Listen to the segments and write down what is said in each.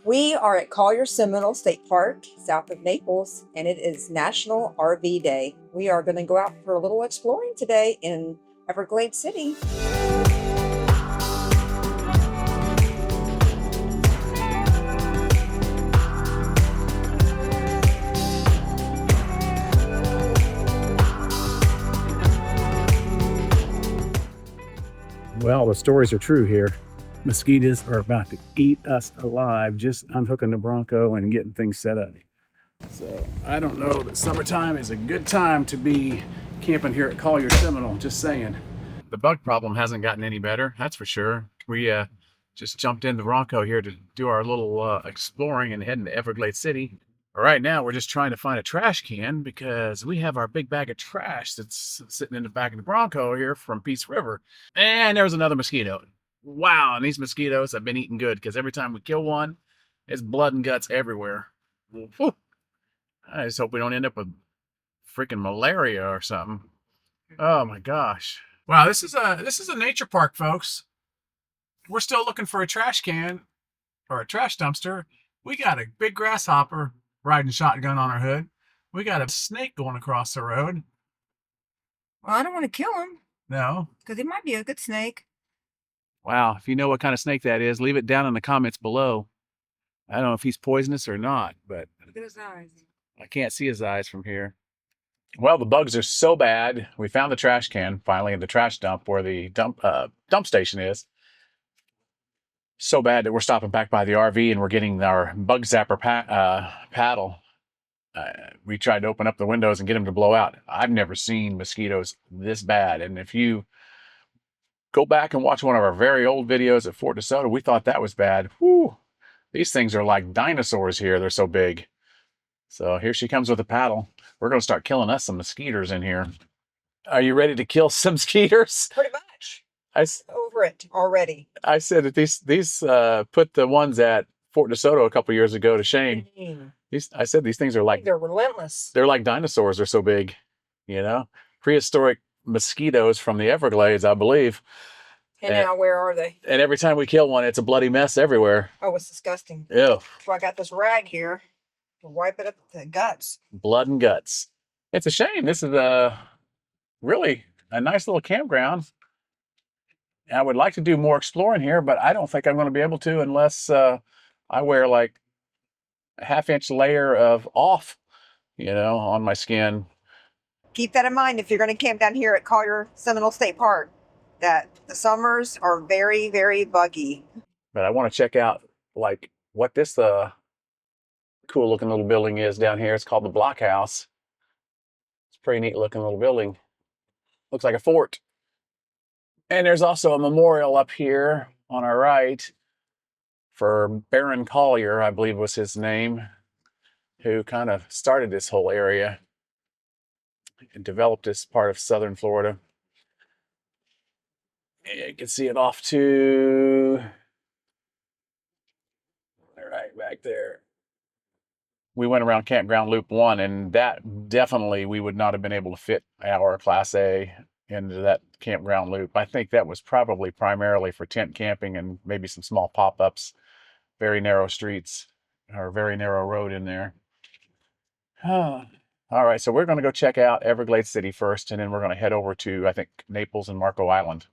We are at Collier-Seminole State Park, south of Naples, and it is National RV Day. We are going to go out for a little exploring today in Everglades City. Well, the stories are true here. Mosquitoes are about to eat us alive, just unhooking the Bronco and getting things set up. So I don't know that summertime is a good time to be camping here at Collier Seminole, just saying. The bug problem hasn't gotten any better, that's for sure. We just jumped in the Bronco here to do our little exploring and heading to Everglades City. Right now, we're just trying to find a trash can because we have our big bag of trash that's sitting in the back of the Bronco here from Peace River. And there's another mosquito. Wow, and these mosquitoes have been eating good because every time we kill one, it's blood and guts everywhere. Whew. I just hope we don't end up with freaking malaria or something. Oh my gosh. Wow, this is a nature park, folks. We're still looking for a trash can or a trash dumpster. We got a big grasshopper riding shotgun on our hood. We got a snake going across the road. Well, I don't want to kill him. No. Because he might be a good snake. Wow, if you know what kind of snake that is, leave it down in the comments below. I don't know if he's poisonous or not, but look at his eyes. I can't see his eyes from here. Well, the bugs are so bad. We found the trash can finally in the trash dump where the dump station is. So bad that we're stopping back by the RV and we're getting our bug zapper paddle. We tried to open up the windows and get them to blow out. I've never seen mosquitoes this bad. And if you go back and watch one of our very old videos at Fort DeSoto, we thought that was bad. Whew. These things are like dinosaurs here. They're so big. So here she comes with a paddle. We're going to start killing us some mosquitoes in here. Are you ready to kill some mosquitoes? Pretty much. Over it already. I said that these put the ones at Fort DeSoto a couple years ago to shame. I said these things are like... They're relentless. They're like dinosaurs. They're so big, you know? Prehistoric mosquitoes from the Everglades, I believe. And now where are they? And every time we kill one, it's a bloody mess everywhere. Oh, it's disgusting. Ew. So I got this rag here to wipe it up the guts. Blood and guts. It's a shame. This is really a nice little campground. I would like to do more exploring here, but I don't think I'm going to be able to unless I wear like a half-inch layer of off, you know, on my skin. Keep that in mind if you're going to camp down here at Collier-Seminole State Park, that the summers are very, very buggy. But I want to check out like what this cool looking little building is down here. It's called the Block House. It's a pretty neat looking little building. Looks like a fort. And there's also a memorial up here on our right for Baron Collier, I believe was his name, who kind of started this whole area and developed this part of southern Florida. And you can see it off to right back there. We went around Campground Loop 1, and that definitely we would not have been able to fit our Class A into that campground loop. I think that was probably primarily for tent camping and maybe some small pop-ups. Very narrow streets, or very narrow road in there. All right, so we're going to go check out Everglades City first, and then we're going to head over to, I think, Naples and Marco Island.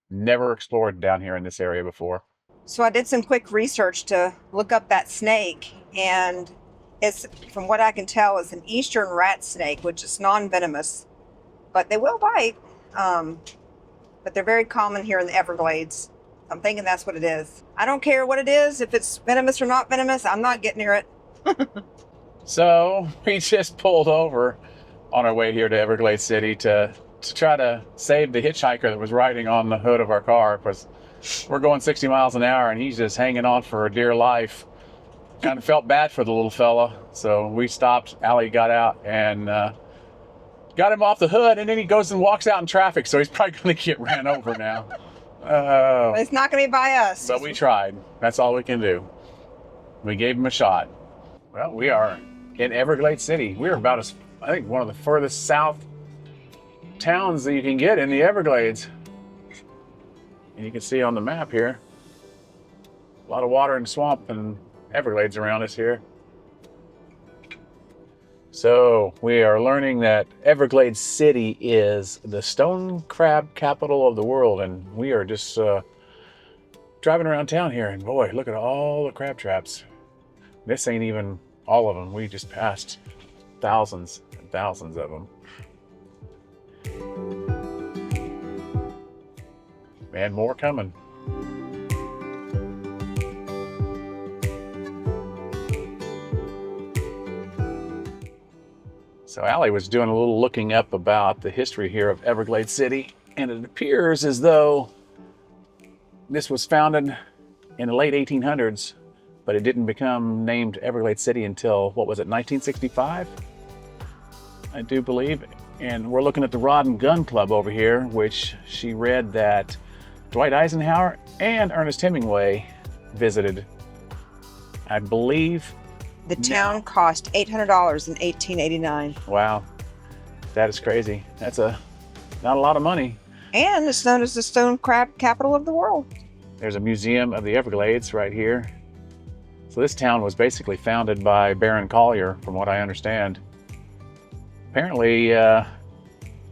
Never explored down here in this area before. So I did some quick research to look up that snake, and it's, from what I can tell, is an eastern rat snake, which is non-venomous. But they will bite, but they're very common here in the Everglades. I'm thinking that's what it is. I don't care what it is, if it's venomous or not venomous, I'm not getting near it. So we just pulled over on our way here to Everglades City to try to save the hitchhiker that was riding on the hood of our car, because we're going 60 miles an hour and he's just hanging on for dear life. Kind of felt bad for the little fella, so we stopped. Allie got out and got him off the hood, and then he goes and walks out in traffic, so he's probably going to get ran over now. It's not going to be by us. But we tried. That's all we can do. We gave him a shot. Well, we are in Everglades City. We're about as, I think, one of the furthest south towns that you can get in the Everglades. And you can see on the map here, A lot of water and swamp and Everglades around us here. So we are learning that Everglades City is the stone crab capital of the world, and we are just driving around town here, and boy, look at all the crab traps. This ain't even all of them. We just passed thousands and thousands of them. And more coming. So Allie was doing a little looking up about the history here of Everglades City, and it appears as though this was founded in the late 1800s, but it didn't become named Everglades City until, what was it, 1965? I do believe. And we're looking at the Rod and Gun Club over here, which she read that Dwight Eisenhower and Ernest Hemingway visited. I believe The town cost $800 in 1889. Wow, that is crazy. That's not a lot of money. And it's known as the stone crab capital of the world. There's a museum of the Everglades right here. So this town was basically founded by Baron Collier, from what I understand. Apparently,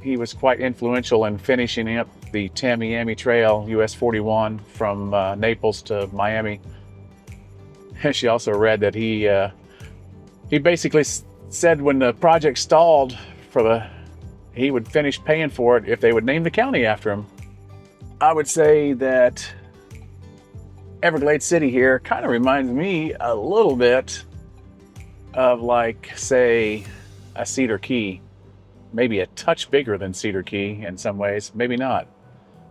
he was quite influential in finishing up the Tamiami Trail, US 41, from Naples to Miami. She also read that he basically said when the project stalled he would finish paying for it if they would name the county after him. I would say that Everglades City here kind of reminds me a little bit of, like, say, a Cedar Key. Maybe a touch bigger than Cedar Key in some ways, maybe not.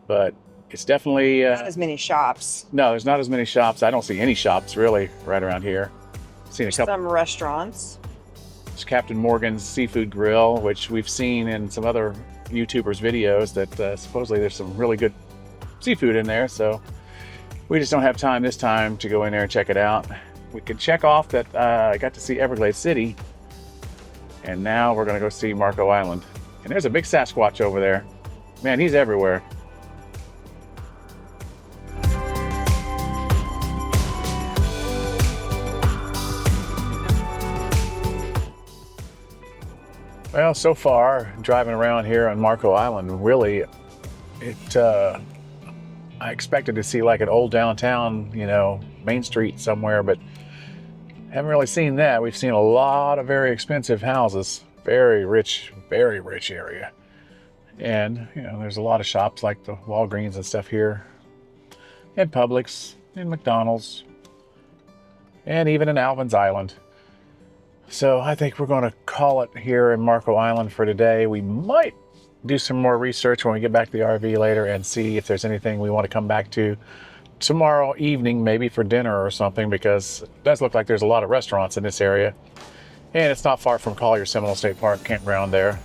But it's definitely... Not as many shops. No, there's not as many shops. I don't see any shops really right around here. Seen a couple. Some restaurants. There's Captain Morgan's Seafood Grill, which we've seen in some other YouTubers' videos that supposedly there's some really good seafood in there. So we just don't have time this time to go in there and check it out. We could check off that I got to see Everglades City, and now we're going to go see Marco Island. And there's a big Sasquatch over there. Man, he's everywhere. Well, so far, driving around here on Marco Island, really, I expected to see like an old downtown, Main Street somewhere, but haven't really seen that. We've seen a lot of very expensive houses, very rich area. And, there's a lot of shops like the Walgreens and stuff here, and Publix, and McDonald's, and even in Alvin's Island. So I think we're going to call it here in Marco Island for today. We might do some more research when we get back to the RV later and see if there's anything we want to come back to tomorrow evening, maybe for dinner or something, because it does look like there's a lot of restaurants in this area. And it's not far from Collier-Seminole State Park campground there.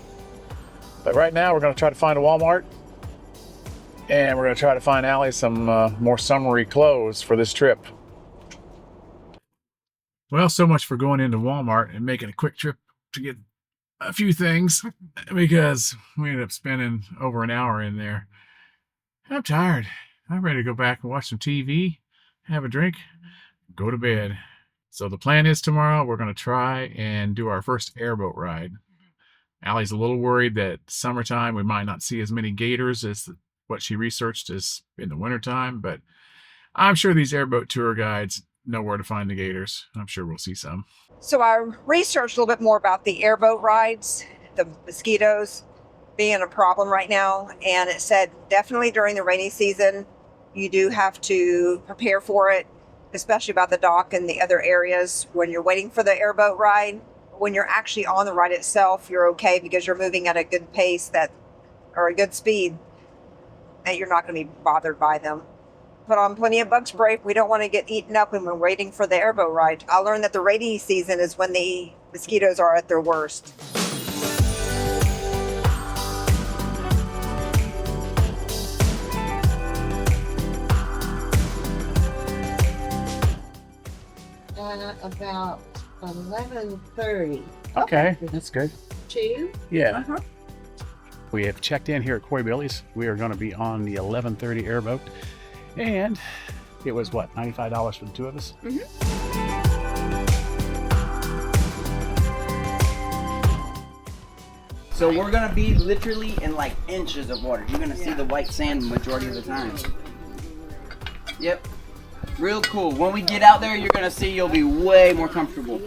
But right now we're going to try to find a Walmart, and we're going to try to find Allie some more summery clothes for this trip. Well, so much for going into Walmart and making a quick trip to get a few things, because we ended up spending over an hour in there. I'm tired. I'm ready to go back and watch some TV, have a drink, go to bed. So the plan is tomorrow we're going to try and do our first airboat ride. Allie's a little worried that summertime we might not see as many gators as what she researched is in the wintertime, but I'm sure these airboat tour guides know where to find the gators. I'm sure we'll see some. So I researched a little bit more about the airboat rides, the mosquitoes being a problem right now, and it said definitely during the rainy season you do have to prepare for it, especially about the dock and the other areas when you're waiting for the airboat ride. When you're actually on the ride itself, you're okay because you're moving at a good pace or a good speed, that you're not going to be bothered by them. Put on plenty of bug spray. We don't want to get eaten up when we're waiting for the airboat ride. I learned that the rainy season is when the mosquitoes are at their worst. About 11:30. Okay, that's good. 2? Yeah. We have checked in here at Coy Billy's. We are going to be on the 11:30 airboat. And it was what, $95 for the two of us? So we're gonna be literally in like inches of water. You're gonna see the white sand the majority of the time. Yep. Real cool. When we get out there, you're gonna see you'll be way more comfortable.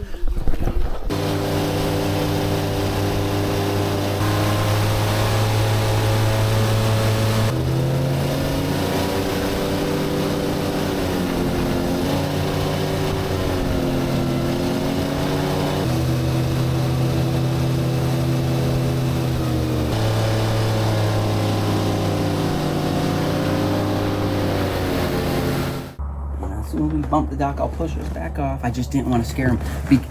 When we bump the dock, I'll push us back off. I just didn't want to scare them.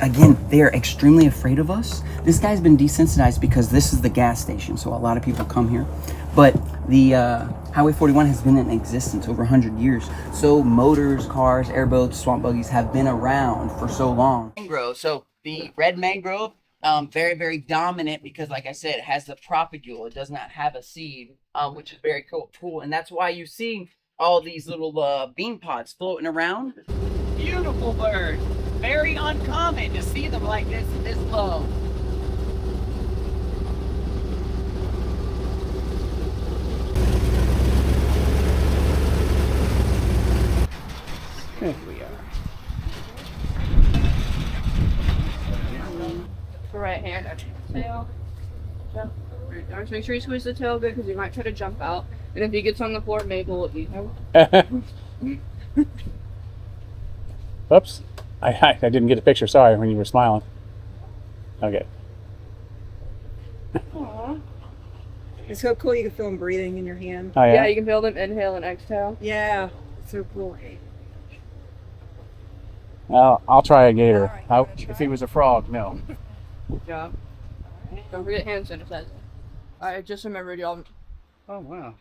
Again, they are extremely afraid of us. This guy's been desensitized because this is the gas station, so a lot of people come here. But the Highway 41 has been in existence over 100 years. So motors, cars, airboats, swamp buggies have been around for so long. Mangrove. So the red mangrove, very, very dominant because, like I said, it has the propagule. It does not have a seed, which is very cool. And that's why you see all these little bean pods floating around. Beautiful birds. Very uncommon to see them like this low. Here we are. The right hand. Tail. Jump. Right down. Just make sure you squeeze the tail good because you might try to jump out. And if he gets on the floor, Mabel will eat him. Oops. I didn't get a picture. Sorry, when you were smiling. Okay. Aww. It's so cool. You can feel them breathing in your hand. Oh, Yeah, yeah? you can feel them inhale and exhale. Yeah, it's so cool. Well, I'll try a gator. All right, you wanna If try? he was a frog, no. Good job. Don't forget hand sanitizer. I just remembered y'all. Oh, wow.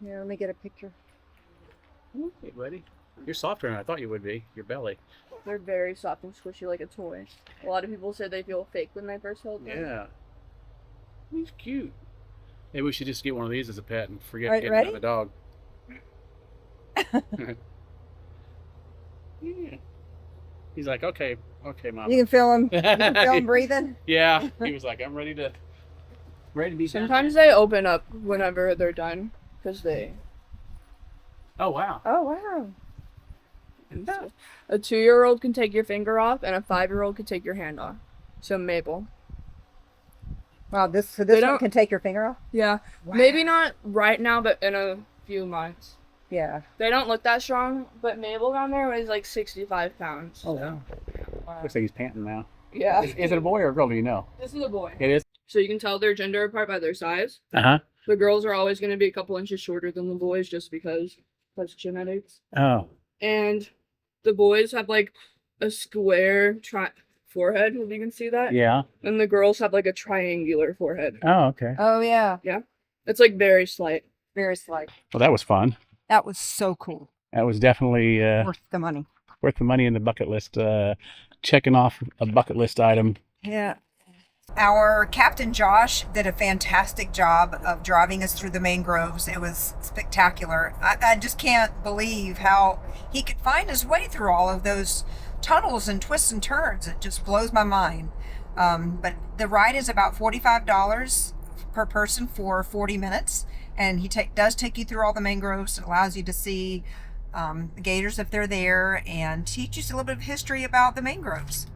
Yeah, let me get a picture. Hey, buddy. You're softer than I thought you would be. Your belly. They're very soft and squishy like a toy. A lot of people say they feel fake when they first hold them. Yeah. He's cute. Maybe we should just get one of these as a pet and forget All right, getting ready? another dog. Yeah. He's like, okay, Mom. You can feel them. You can feel them breathing. Yeah. He was like, I'm ready to be done. Sometimes they open up whenever they're done because they. Oh, wow. Oh wow. A 2-year-old can take your finger off, and a 5-year-old can take your hand off. So Mabel. Wow. This They one don't- can take your finger off. Yeah. Wow. Maybe not right now, but in a few months. Yeah. They don't look that strong, but Mabel down there weighs like 65 pounds. Oh, wow. Looks like he's panting now. Yeah. Is it a boy or a girl? Do you know? This is a boy. It is. So you can tell their gender apart by their size. Uh-huh. The girls are always going to be a couple inches shorter than the boys just because that's genetics. Oh. And the boys have like a square forehead, if you can see that. Yeah. And the girls have like a triangular forehead. Oh, okay. Oh yeah. It's like very slight. Very slight. Well, that was fun. That was so cool. That was definitely Worth the money. worth the money in the bucket list. Checking off a bucket list item. Yeah. Our Captain Josh did a fantastic job of driving us through the mangroves. It was spectacular. I just can't believe how he could find his way through all of those tunnels and twists and turns. It just blows my mind. But the ride is about $45 per person for 40 minutes. And he does take you through all the mangroves. It allows you to see the gators if they're there and teaches a little bit of history about the mangroves.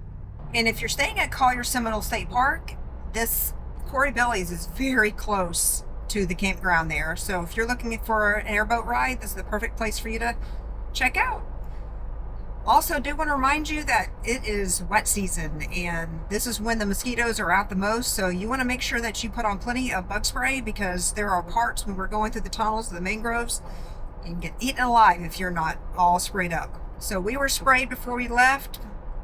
And if you're staying at Collier-Seminole State Park, this Quarry Billy's is very close to the campground there. So if you're looking for an airboat ride, this is the perfect place for you to check out. Also, do want to remind you that it is wet season and this is when the mosquitoes are out the most. So you want to make sure that you put on plenty of bug spray because there are parts when we're going through the tunnels of the mangroves, you can get eaten alive if you're not all sprayed up. So we were sprayed before we left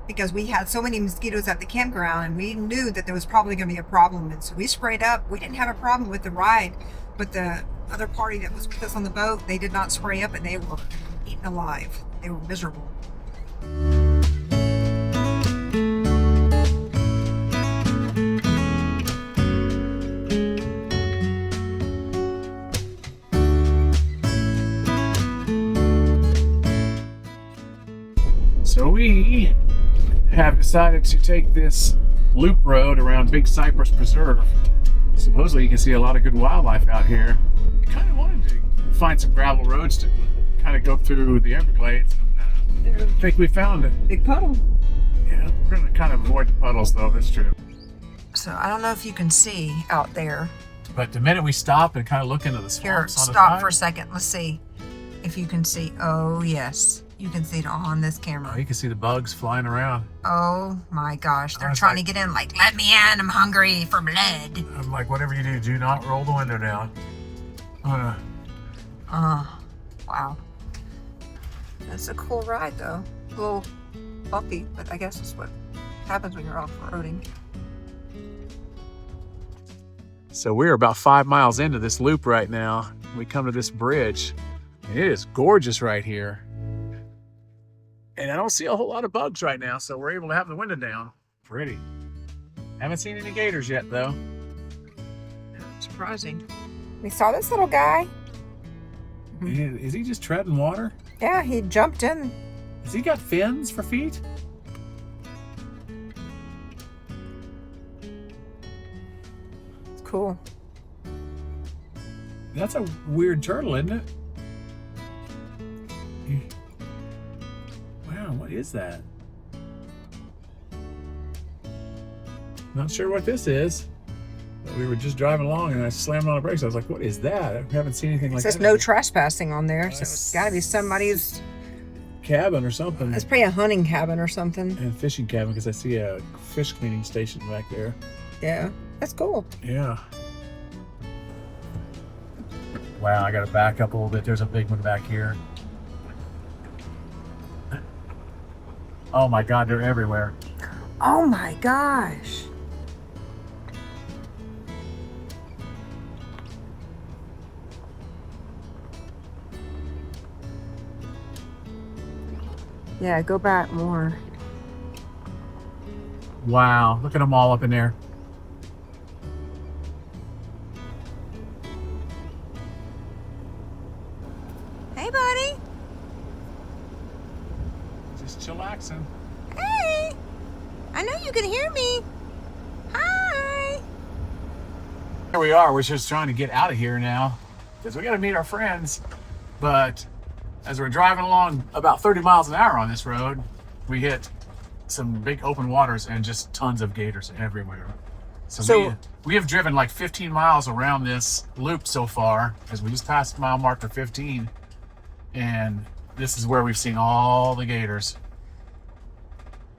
because we had so many mosquitoes at the campground and we knew that there was probably going to be a problem. And so we sprayed up. We didn't have a problem with the ride, but the other party that was with us on the boat, they did not spray up and they were eaten alive. They were miserable. So we have decided to take this loop road around Big Cypress Preserve. Supposedly you can see a lot of good wildlife out here. I kind of wanted to find some gravel roads to kind of go through the Everglades. I think we found it. Big puddle. Yeah, we're going to kind of avoid the puddles though, that's true. So I don't know if you can see out there. But the minute we stop and kind of look into the Here, swamps on the stop side, for a second. Let's see if you can see. Oh, yes. You can see it on this camera. you can see the bugs flying around. Oh my gosh. They're was trying like- to get in, like, let me in. I'm hungry for blood. I'm like, whatever you do not roll the window down. Wow. That's a cool ride, though. A little bumpy, but I guess that's what happens when you're off-roading. So we're about 5 miles into this loop right now. We come to this bridge, and it is gorgeous right here. And I don't see a whole lot of bugs right now, so we're able to have the window down. Pretty. Haven't seen any gators yet, though. Surprising. We saw this little guy. Is he just treading water? Yeah, he jumped in. Has he got fins for feet? It's cool. That's a weird turtle, isn't it? Wow, what is that? Not sure what this is. But we were just driving along and I slammed on the brakes. I was like, what is that? I haven't seen anything It like says that. no trespassing on there, so it's got to be somebody's. Cabin or something. It's probably a hunting cabin or something. And fishing cabin because I see a fish cleaning station back there. Yeah, that's cool. Yeah. Wow, I gotta back up a little bit. There's a big one back here. Oh my God, they're everywhere. Oh my gosh. Yeah, go back more. Wow, look at them all up in there. Hey, buddy. Just chillaxing. Hey. I know you can hear me. Hi. Here we are. We're just trying to get out of here now because we got to meet our friends. But as we're driving along about 30 miles an hour on this road, we hit some big open waters and just tons of gators everywhere. So we have driven like 15 miles around this loop so far because we just passed mile marker 15. And this is where we've seen all the gators.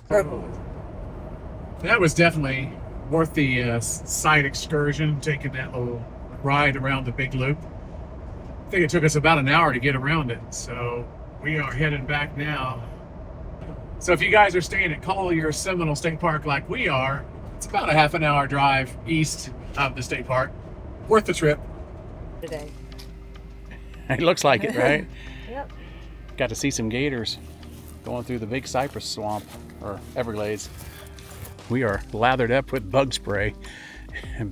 That was definitely worth the side excursion, taking that little ride around the big loop. I think it took us about an hour to get around it, so we are heading back now. So if you guys are staying at Collier Seminole State Park like we are, it's about a half an hour drive east of the state park. Worth the trip. Today. It looks like it, right? Yep. Got to see some gators going through the big cypress swamp, or Everglades. We are lathered up with bug spray,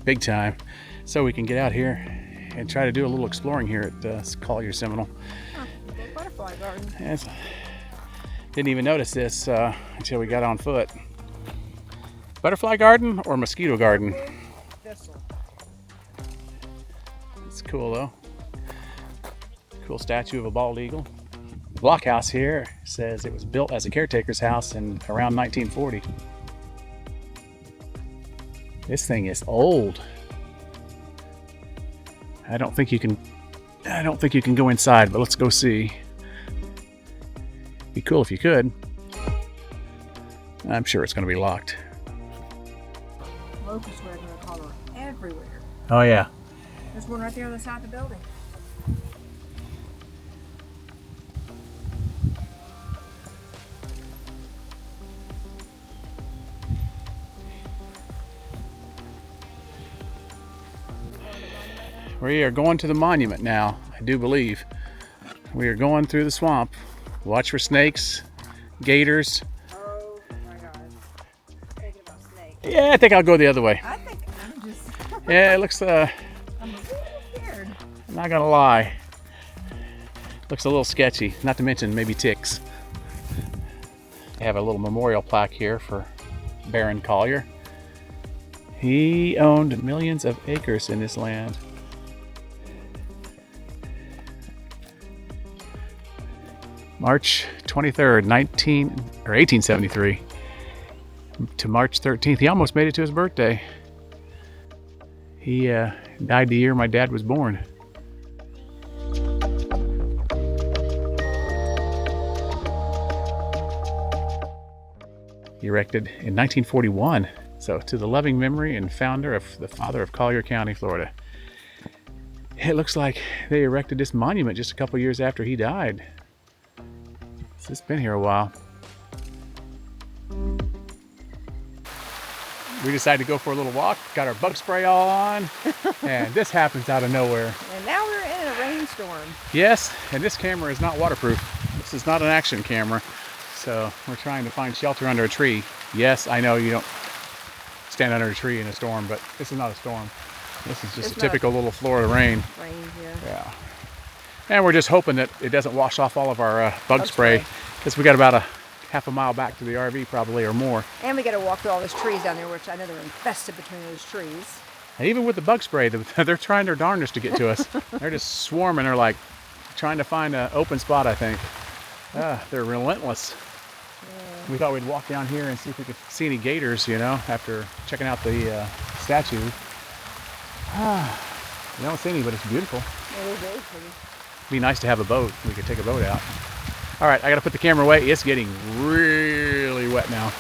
big time, so we can get out here and try to do a little exploring here at Collier Seminole. Huh, butterfly garden. Yes. Didn't even notice this until we got on foot. Butterfly garden or mosquito garden? Thistle. It's cool though. Cool statue of a bald eagle. The blockhouse here says it was built as a caretaker's house in around 1940. This thing is old. I don't think you can go inside, but let's go see. Be cool if you could. I'm sure it's going to be locked. Locust regular color everywhere. Oh yeah. There's one right there on the side of the building. We are going to the monument now, I do believe. We are going through the swamp. Watch for snakes, gators. Oh my gosh. Thinking about snakes. Yeah, I think I'll go the other way. I think I'm just. Yeah, it looks, I'm a little scared. I'm not gonna lie. Looks a little sketchy, not to mention maybe ticks. They have a little memorial plaque here for Baron Collier. He owned millions of acres in this land. March 23rd, 1873 to March 13th. He almost made it to his birthday. He died the year my dad was born. Erected in 1941. So to the loving memory and founder of the father of Collier County, Florida. It looks like they erected this monument just a couple years after he died. So it's been here a while. We decided to go for a little walk, got our bug spray all on, and this happens out of nowhere. And now we're in a rainstorm. Yes, and this camera is not waterproof. This is not an action camera. So we're trying to find shelter under a tree. Yes, I know you don't stand under a tree in a storm, but this is not a storm. This is just a typical little Florida rain. Rain here. Yeah. And we're just hoping that it doesn't wash off all of our bug spray, because we got about a half a mile back to the RV probably, or more. And we got to walk through all those trees down there, which I know they're infested between those trees. And even with the bug spray, they're trying their darndest to get to us. They're just swarming. They're like trying to find an open spot, I think. They're relentless. Yeah. We thought we'd walk down here and see if we could see any gators, you know, after checking out the statue. You don't see any, but it's beautiful. It is very pretty. It'd be nice to have a boat. We could take a boat out. All right, I got to put the camera away. It's getting really wet now.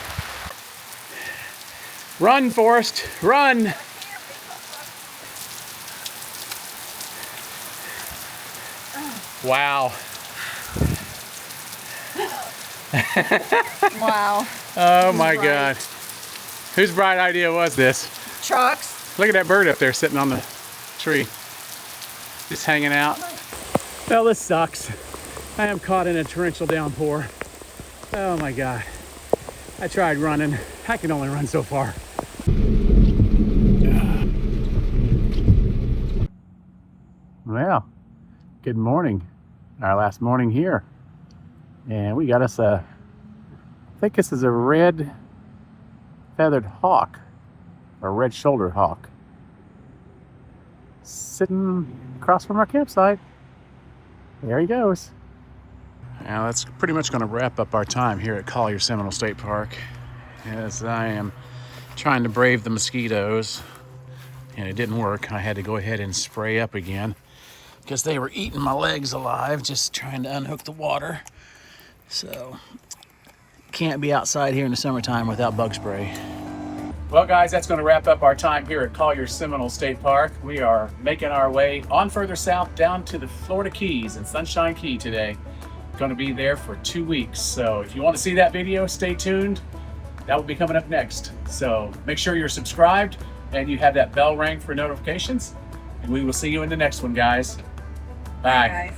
Run, Forrest, run! Wow. Wow. Oh my God. Whose bright idea was this? Trucks. Look at that bird up there sitting on the tree. Just hanging out. Well, this sucks. I am caught in a torrential downpour. Oh my God. I tried running. I can only run so far. Well, good morning. Our last morning here. And we got us I think this is a red feathered hawk, or red-shouldered hawk, sitting across from our campsite. There he goes. Now that's pretty much going to wrap up our time here at Collier-Seminole State Park, as I am trying to brave the mosquitoes, and it didn't work. I had to go ahead and spray up again because they were eating my legs alive, just trying to unhook the water. So can't be outside here in the summertime without bug spray. Well guys, that's going to wrap up our time here at Collier-Seminole State Park. We are making our way on further south down to the Florida Keys and Sunshine Key today. Going to be there for 2 weeks. So if you want to see that video, stay tuned. That will be coming up next. So make sure you're subscribed and you have that bell ring for notifications. And we will see you in the next one, guys. Bye. Bye, guys.